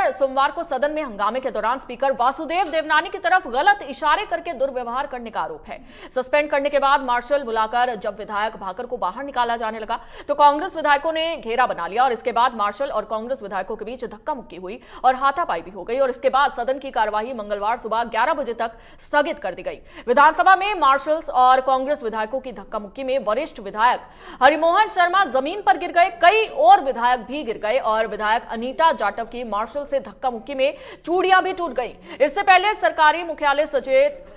पर सोमवार को सदन में हंगामे के दौरान स्पीकर वासुदेव देवनानी की तरफ गलत इशारे करके दुर्व्यवहार करने का आरोप है। सस्पेंड करने के बाद मार्शल बुलाकर जब विधायक भाकर को बाहर निकाला जाने लगा तो कांग्रेस विधायकों ने घेरा बना लिया और इसके बाद मार्शल और कांग्रेस विधायकों के बीच धक्का मुक्की हुई और हाथापाई भी हो गई और इसके बाद सदन की कार्यवाही मंगलवार सुबह 11 बजे तक स्थगित कर दी गई। विधानसभा में मार्शल्स और कांग्रेस विधायकों की धक्का मुक्की में वरिष्ठ विधायक हरिमोहन शर्मा जमीन पर गिर गए, कई और विधायक भी गिर गए और विधायक अनीता जाटव की मार्शल से धक्का मुक्की में चूड़ियां भी टूट गई। इससे पहले सरकारी मुख्यालय सचेत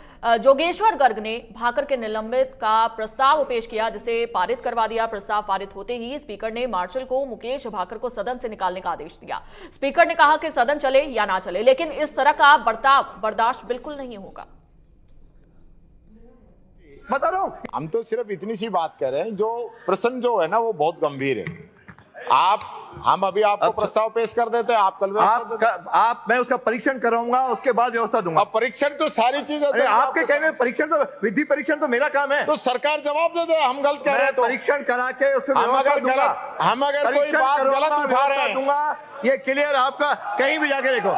जोगेश्वर गर्ग ने भाकर के निलंबित का प्रस्ताव पेश किया, जिसे पारित करवा दिया। प्रस्ताव पारित होते ही स्पीकर ने मार्शल को मुकेश भाकर को सदन से निकालने का आदेश दिया। स्पीकर ने कहा कि सदन चले या ना चले, लेकिन इस तरह का बर्ताव बर्दाश्त बिल्कुल नहीं होगा। बता रहा हूं, हम तो सिर्फ इतनी सी बात कर रहे हैं, जो प्रश्न जो है ना वो बहुत गंभीर है। हम अभी आपको प्रस्ताव पेश कर देते हैं, आप कल मैं उसका परीक्षण कराऊंगा, उसके बाद व्यवस्था दूंगा। अब परीक्षण तो सारी चीजें आपके कहने में परीक्षण तो विधि परीक्षण तो मेरा काम है, तो सरकार जवाब दे दे। हम गलत कह रहे हैं तो परीक्षण करा के उससे व्यवस्था दूंगा। हम अगर कोई बात गलत उठा रहे हैं दूंगा, ये क्लियर। आपका कहीं भी जाके देखो,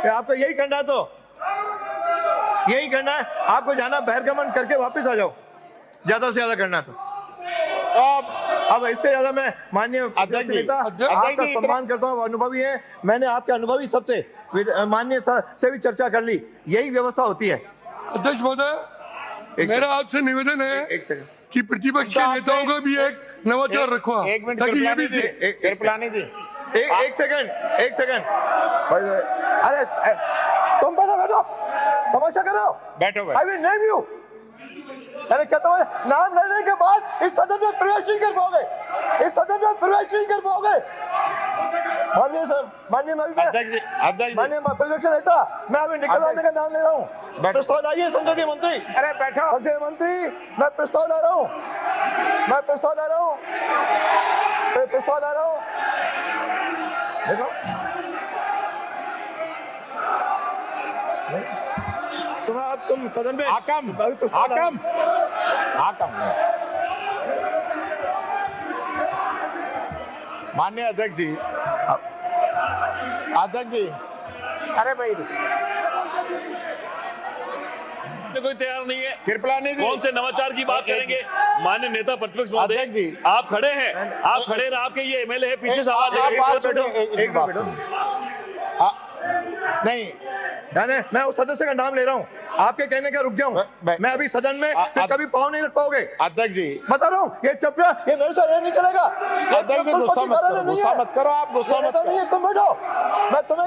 आपको यही करना है, तो यही करना है। आपको जाना, बहिर्गमन करके वापस आ जाओ, ज्यादा से ज्यादा करना है तो। अब इससे ज्यादा मैं माननीय अध्यक्ष नेता आपका सम्मान करता हूँ, अनुभवी है। मैंने आपके अनुभवी सबसे माननीय से भी चर्चा कर ली, यही व्यवस्था होती है। अध्यक्ष महोदय, मेरा आपसे निवेदन है कि प्रतिपक्ष के नेताओं को भी एक नवाचार रखो, ताकि ये भी कृपलानी जी एक सेकंड। अरे तुम बैठो, तमाशा करो, बैठो। I will name you. अरे कहता हूँ, नाम लेने के बाद इस सदन में प्रवेश नहीं कर पाओगे, इस सदन में प्रवेश नहीं कर पाओगे। माननीय माननीय प्रतिपक्ष नेता, मैं अभी निकलवाने का नाम ले रहा हूँ। प्रस्ताव लाइए संसदीय मंत्री। अरे बैठो संसदीय मंत्री, मैं प्रस्ताव ला रहा हूँ, देखो तुम सदन में हाकम माननीय अध्यक्ष जी, अरे भाई कोई तैयार नहीं है। कृपलानी जी कौन से नवाचार की बात करेंगे? माननीय नेता प्रतिपक्ष महोदय जी, आप खड़े हैं, आपके ये एमएलए है, पीछे से आवाज नहीं, मैं उस सदस्य का नाम ले रहा हूँ, आपके कहने का रुक जाऊं। मैं अभी सदन में कभी पाँव नहीं रख पाओगे। अध्यक्ष जी बता रहा हूँ, ये चुपचाप, ये मेरे साथ नहीं चलेगा। अध्यक्ष जी गुस्सा मत करो, आप गुस्सा मत करो। नहीं है, तुम बैठो, मैं तुम्हें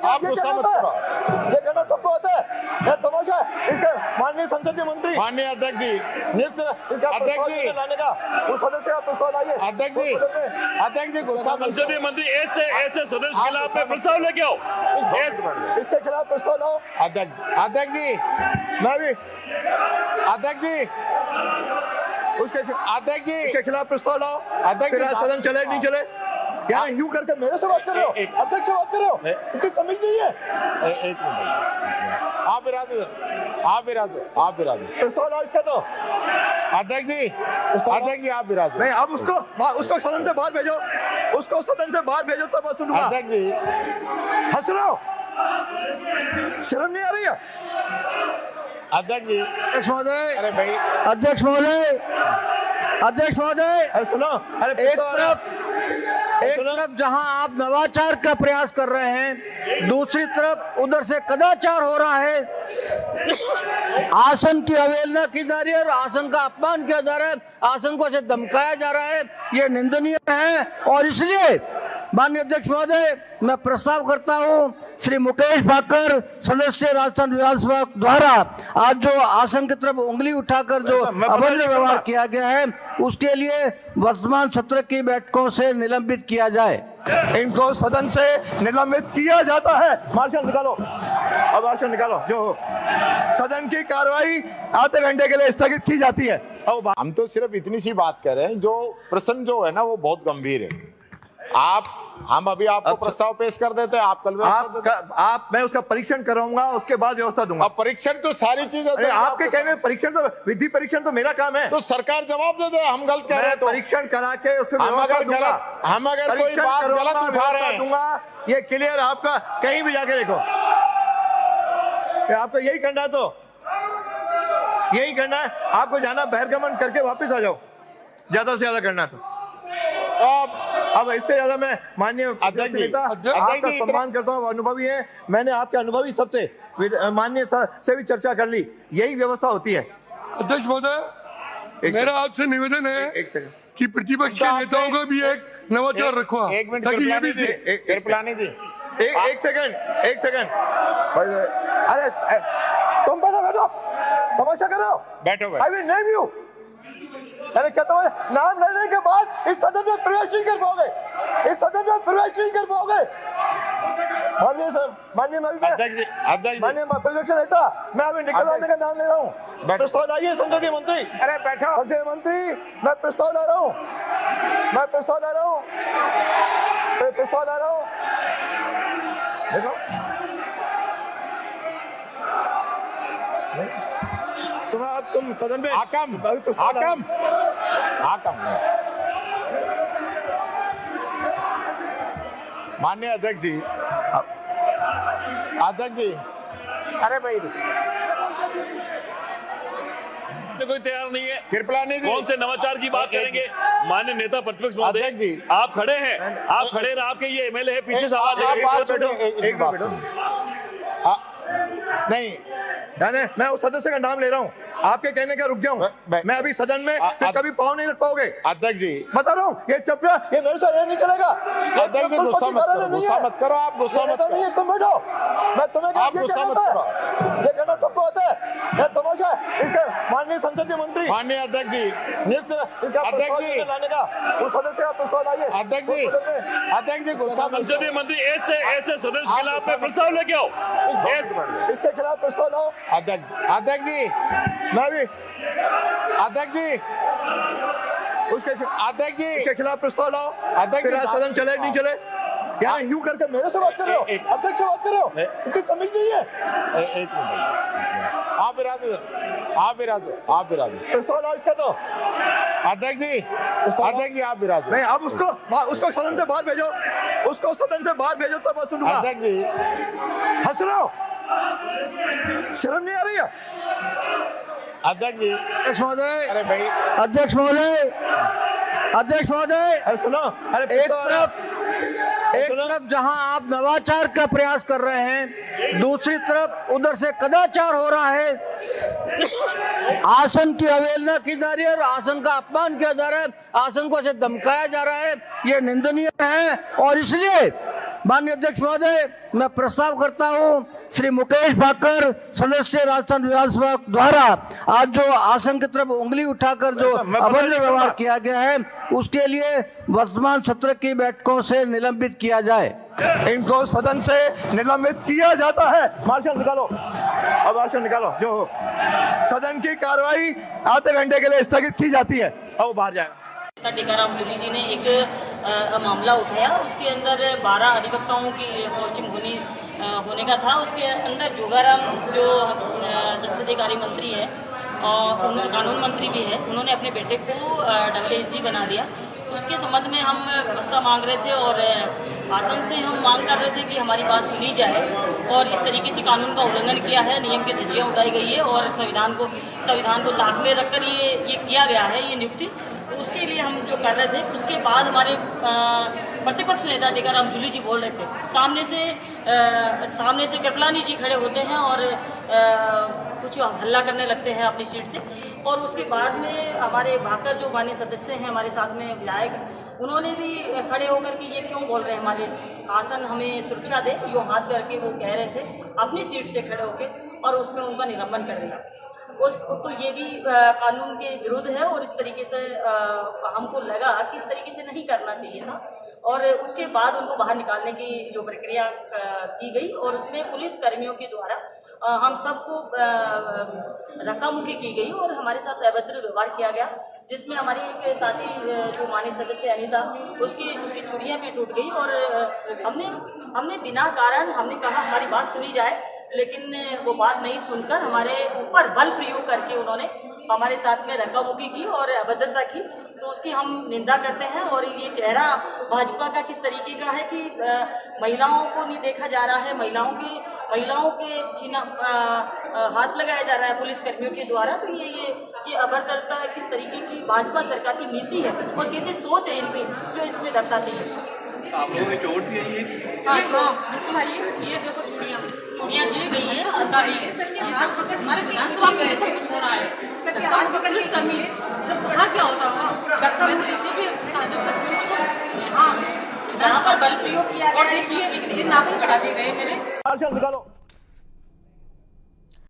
ये कहना सबको आता है। मैं तमाशा इसके माननीय संसदीय मंत्री, माननीय अध्यक्ष जी, अध्यक्ष जी लाने का उस सदस्य का प्रस्ताव लाइए। अध्यक्ष जी गुस्सा, संसदीय मंत्री ऐसे सदस्य के खिलाफ प्रस्ताव लेके आओ, इसके खिलाफ प्रस्ताव लाओ। अध्यक्ष जी, मैं भी अध्यक्ष जी, इसके खिलाफ प्रस्ताव लाओ। अध्यक्ष जी, सदन चले नहीं चले, यार यूं करके मेरे से बात कर रहे हो, अध्यक्ष से बात कर रहे हो, इतनी तमीज नहीं है। एक मिनट, आप विराजो प्रस्ताव लाओ इसका तो। अध्यक्ष जी आप विराजो। नहीं, अब उसको सदन से बाहर भेजो, तो मैं सुनूंगा। अध्यक्ष जी हंस रहे हो, शर्म नहीं आ रही है? अध्यक्ष जी, अरे भाई, अध्यक्ष महोदय, अरे सुनो, अरे एक तरफ जहां आप नवाचार का प्रयास कर रहे हैं, दूसरी तरफ उधर से कदाचार हो रहा है। आसन की अवहेलना की जा रही है और आसन का अपमान किया जा रहा है, आसन को ऐसे धमकाया जा रहा है, ये निंदनीय है। और इसलिए माननीय अध्यक्ष महोदय, मैं प्रस्ताव करता हूं, श्री मुकेश भाकर सदस्य राजस्थान विधानसभा द्वारा आज जो आसन की तरफ उंगली उठाकर जो अभद्र व्यवहार किया गया है, उसके लिए वर्तमान सत्र की बैठकों से निलंबित किया जाए। इनको सदन से निलंबित किया जाता है। मार्शल निकालो, अब मार्शल निकालो। जो सदन की कार्रवाई आधे घंटे के लिए स्थगित की जाती है। हम तो सिर्फ इतनी सी बात कर रहे हैं, जो प्रश्न जो है ना वो बहुत गंभीर है। हम अभी आपको प्रस्ताव पेश कर देते हैं, आप कल मैं उसका परीक्षण कराऊंगा, उसके बाद व्यवस्था दूंगा। अब परीक्षण तो सारी चीजें आपके कहने में परीक्षण तो विधि परीक्षण तो मेरा काम है, तो सरकार जवाब दे दे, हम गलत कह रहे हैं तो परीक्षण करा के उसके हम अगर कोई बात गलत उठा रहे हैं दूंगा, ये क्लियर आपका, कहीं भी जाके देखो, आपको यही करना है, तो यही करना है, आपको जाना बहिर्गमन करके वापस आ जाओ, ज्यादा से ज्यादा करना है तो। अब इससे ज्यादा मैं माननीय अध्यक्ष नेता आपका सम्मान करता हूँ, अनुभवी है, मैंने आपके अनुभवी सबसे माननीय से भी चर्चा कर ली, यही व्यवस्था होती है। अध्यक्ष महोदय, मेरा आपसे निवेदन है कि प्रतिपक्ष के नेताओं का भी एक नवाचार रखो, एक मिनट ताकि ये भी कृपलानी जी एक सेकंड, अरे तुम बैठो, तमाशा कर रहे हो, बैठो। आई विल नेम यू, अरे कहता हूँ नाम लेने के बाद इस सदन में प्रवेश नहीं कर पाओगे, इस सदन में प्रवेश नहीं कर पाओगे। माननीय प्रतिपक्ष नेता, मैं अभी निकलवाने का नाम ले रहा हूँ, प्रस्ताव लाइए संसदीय मंत्री। अरे बैठो संसदीय मंत्री, मैं प्रस्ताव ला रहा हूँ, देखो तुम सदन में आकम माननीय अध्यक्ष जी, अरे भाई कोई तैयार नहीं है, कृपलानी जी कौन से नवाचार की बात करेंगे? माननीय नेता प्रतिपक्ष महोदय अध्यक्ष जी, आप खड़े हैं, आपके ये एमएलए है, पीछे से आवाज नहीं, मैं उस सदस्य का नाम ले रहा हूँ, आपके कहने का रुक जाऊं, मैं अभी सदन में फिर कभी पाँव नहीं रख पाओगे। अध्यक्ष जी बता रहा हूँ, ये चपड़ा, ये मेरे साथ नहीं चलेगा। अध्यक्ष जी गुस्सा मत करो, आप गुस्सा मत करो, नहीं है, तुम बैठो, मैं तुम्हें ये कहना सबको आता है, ये तमाशा है। इसके माननीय संसदीय मंत्री, माननीय अध्यक्ष जी, अध्यक्ष जी लाने का उस सदस्य का प्रस्ताव लाइए। अध्यक्ष जी गुस्सा, संसदीय मंत्री ऐसे सदस्य के खिलाफ प्रस्ताव लेके आओ, इसके खिलाफ प्रस्ताव लाओ। अध्यक्ष जी, मैं भी अध्यक्ष जी, इसके खिलाफ प्रस्ताव लाओ। अध्यक्ष जी, सदन चले नहीं चले, यार यूं करके मेरे से बात कर रहे हो, अध्यक्ष से बात कर रहे हो, इतनी तमीज नहीं है। एक मिनट, आप विराजो प्रस्ताव लाओ इसका तो। अध्यक्ष जी आप विराजो। नहीं, आप उसको सदन से बाहर भेजो, तब मैं सुनूंगा। अध्यक्ष जी हंस रहे हो, शर्म नहीं आ रही है? अध्यक्ष जी, अरे भाई अध्यक्ष महोदय, अरे सुनो, अरे एक तरफ जहां आप नवाचार का प्रयास कर रहे हैं, दूसरी तरफ उधर से कदाचार हो रहा है, आसन की अवहेलना की जा रही है और आसन का अपमान किया जा रहा है, आसन को ऐसे धमकाया जा रहा है, ये निंदनीय है। और इसलिए माननीय अध्यक्ष महोदय, मैं प्रस्ताव करता हूं श्री मुकेश भाकर, सदस्य राजस्थान विधानसभा द्वारा आज जो आसन की तरफ उंगली उठाकर जो अभद्र व्यवहार किया गया है, उसके लिए वर्तमान सत्र की बैठकों से निलंबित किया जाए। इनको सदन से निलंबित किया जाता है। मार्शल निकालो, अब मार्शल निकालो। जो सदन की कार्रवाई आधे घंटे के लिए स्थगित की जाती है, अब बाहर जाएगा। टीकाराम जूली जी ने एक मामला उठाया, उसके अंदर 12 अधिवक्ताओं की पोस्टिंग होने का था। उसके अंदर जोगाराम जो संसदीय कार्य मंत्री है और उन्होंने कानून मंत्री भी है, उन्होंने अपने बेटे को AASG बना दिया। उसके संबंध में हम व्यवस्था मांग रहे थे और आसन से हम मांग कर रहे थे कि हमारी बात सुनी जाए। और इस तरीके से कानून का उल्लंघन किया है, नियम की धज्जियाँ उड़ाई गई है और संविधान को ताक में रखकर ये किया गया है, ये नियुक्ति। तो उसके लिए हम जो कर रहे थे, उसके बाद हमारे प्रतिपक्ष नेता टीकाराम जूली जी बोल रहे थे, सामने से कृपलानी जी खड़े होते हैं और कुछ हल्ला करने लगते हैं अपनी सीट से। और उसके बाद में हमारे भाकर जो माननीय सदस्य हैं हमारे साथ में विधायक, उन्होंने भी खड़े होकर कि ये क्यों बोल रहे हैं, हमारे आसन हमें सुरक्षा दे, यो हाथ करके वो कह रहे थे अपनी सीट से खड़े होकर, और उसमें उनका निलंबन कर दिया। तो ये भी कानून के विरुद्ध है और इस तरीके से हमको लगा कि इस तरीके से नहीं करना चाहिए था। और उसके बाद उनको बाहर निकालने की जो प्रक्रिया की गई और उसमें पुलिस कर्मियों के द्वारा हम सबको धक्का मुक्की की गई और हमारे साथ अभद्र व्यवहार किया गया, जिसमें हमारी एक साथी जो माननीय सदस्य अनिता उसकी चूड़ियाँ भी टूट गई। और हमने बिना कारण हमने कहा हमारी बात सुनी जाए, लेकिन वो बात नहीं सुनकर हमारे ऊपर बल प्रयोग करके उन्होंने हमारे साथ में धक्का मुक्की की और अभद्रता की। तो उसकी हम निंदा करते हैं। और ये चेहरा भाजपा का किस तरीके का है कि महिलाओं को नहीं देखा जा रहा है, महिलाओं के हाथ लगाया जा रहा है पुलिस कर्मियों के द्वारा। तो ये अभद्रता किस तरीके की भाजपा सरकार की नीति है और कैसी सोच है इनकी जो इसमें दर्शाती है। आप लोगों ने चोट भी आई है? हाँ, ये देखो चूड़ियाँ दी गई है सरकारी। हमारे विधानसभा में ऐसा कुछ हो रहा है, पुलिस कर्मी जब बाहर क्या होता होगा, मैं तो इसी भी यहाँ पर बल प्रयोग किया गया है। ये नाखून कटा दिए गए मेरे। चल निकालो।